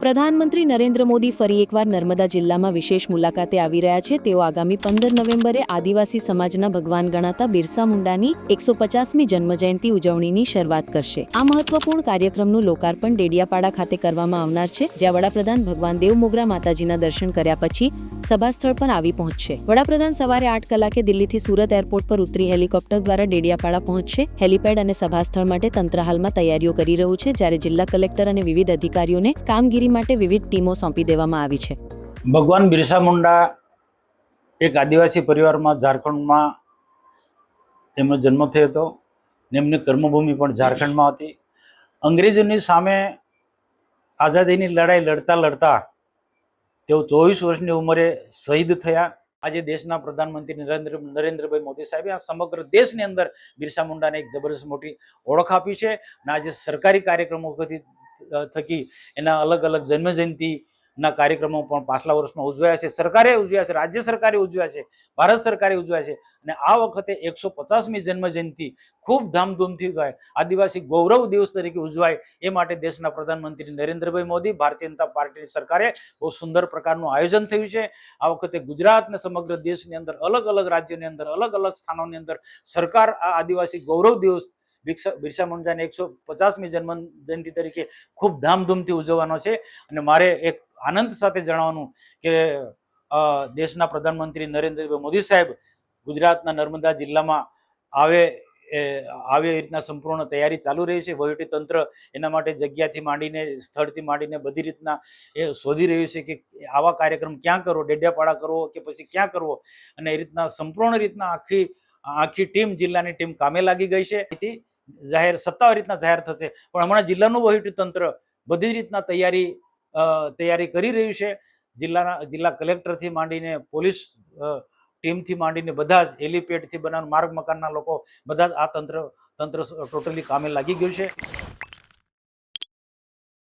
પ્રધાનમંત્રી નરેન્દ્ર મોદી ફરી એકવાર નર્મદા જિલ્લામાં વિશેષ મુલાકાતે આવી રહ્યા છે. તેઓ આગામી 15 નવેમ્બરે આદિવાસી સમાજના ભગવાન ગણાતા બિરસા મુંડાની 150મી જન્મજયંતિ ઉજવણીની શરૂઆત કરશે. આ મહત્વપૂર્ણ કાર્યક્રમનું લોકાર્પણ ડેડિયાપાડા ખાતે કરવામાં આવનાર છે, જ્યાં વડાપ્રધાન ભગવાન દેવમોગરા માતાજીના દર્શન કર્યા પછી સભાસ્થળ પર આવી પહોંચશે. વડાપ્રધાન સવારે 8 કલાકે દિલ્હીથી સુરત એરપોર્ટ પર ઉતરી હેલિકોપ્ટર દ્વારા ડેડિયાપાડા પહોંચશે. હેલિપેડ અને સભાસ્થળ માટે તંત્ર હાલમાં તૈયારીઓ કરી રહ્યું છે, જ્યારે જિલ્લા કલેક્ટર અને વિવિધ અધિકારીઓને કામગીરી માટે વિવિધ ટીમો સોંપી દેવામાં આવી છે. ભગવાન બિરસા મુંડા એક આદિવાસી પરિવારમાં ઝારખંડમાં એમનો જન્મ થયો હતો ને એમની કર્મભૂમિ પણ ઝારખંડમાં હતી. અંગ્રેજોની સામે આઝાદીની લડાઈ લડતા લડતા તેઓ 24 વર્ષની ઉંમરે શહીદ થયા. આજે દેશના પ્રધાનમંત્રી નરેન્દ્રભાઈ મોદી સાહેબે આ સમગ્ર દેશની અંદર બિરસા મુંડાને એક જબરદસ્ત મોટી ઓળખ આપી છે અને આજે સરકારી કાર્યક્રમો થકી એના અલગ અલગ જન્મજયંતિના કાર્યક્રમો પણ પાછલા વર્ષમાં ઉજવાયા છે. સરકારે ઉજવ્યા છે, રાજ્ય સરકારે ઉજવ્યા છે, ભારત સરકારે ઉજવ્યા છે અને આ વખતે 150મી જન્મજયંતિ ખૂબ ધામધૂમથી ઉજવાય, આદિવાસી ગૌરવ દિવસ તરીકે ઉજવાય એ માટે દેશના પ્રધાનમંત્રી નરેન્દ્રભાઈ મોદી, ભારતીય જનતા પાર્ટીની સરકારે બહુ સુંદર પ્રકારનું આયોજન થયું છે. આ વખતે ગુજરાત અને સમગ્ર દેશની અંદર અલગ અલગ રાજ્યોની અંદર અલગ અલગ સ્થાનોની અંદર સરકાર આ આદિવાસી ગૌરવ દિવસ બિરસા મુંડાની 150મી જન્મજયંતિ તરીકે ખૂબ ધામધૂમથી ઉજવવાનો છે. અને મારે એક આનંદ સાથે જણાવવાનું કે દેશના પ્રધાનમંત્રી નરેન્દ્રભાઈ મોદી સાહેબ ગુજરાતના નર્મદા જિલ્લામાં આવે એ રીતના સંપૂર્ણ તૈયારી ચાલુ રહી છે. વહીવટી તંત્ર એના માટે જગ્યાથી માંડીને સ્થળથી માંડીને બધી રીતના એ શોધી રહ્યું છે કે આવા કાર્યક્રમ ક્યાં કરવો, ડેડિયાપાડા કરવો કે પછી ક્યાં કરવો, અને એ રીતના સંપૂર્ણ રીતના આખી ટીમ, જિલ્લાની ટીમ કામે લાગી ગઈ છે. સત્તાવાર રીતના જાહેર થશે, પણ હમણાં જિલ્લાનું વહીવટી તંત્ર બધી જ રીતના તૈયારી કરી રહ્યું છે. જિલ્લા કલેક્ટરથી માંડીને પોલીસ ટીમથી માંડીને બધા જ હેલીપેડથી બનાવવાનું માર્ગ મકાનના લોકો બધા જ આ તંત્ર ટોટલી કામે લાગી ગયું છે.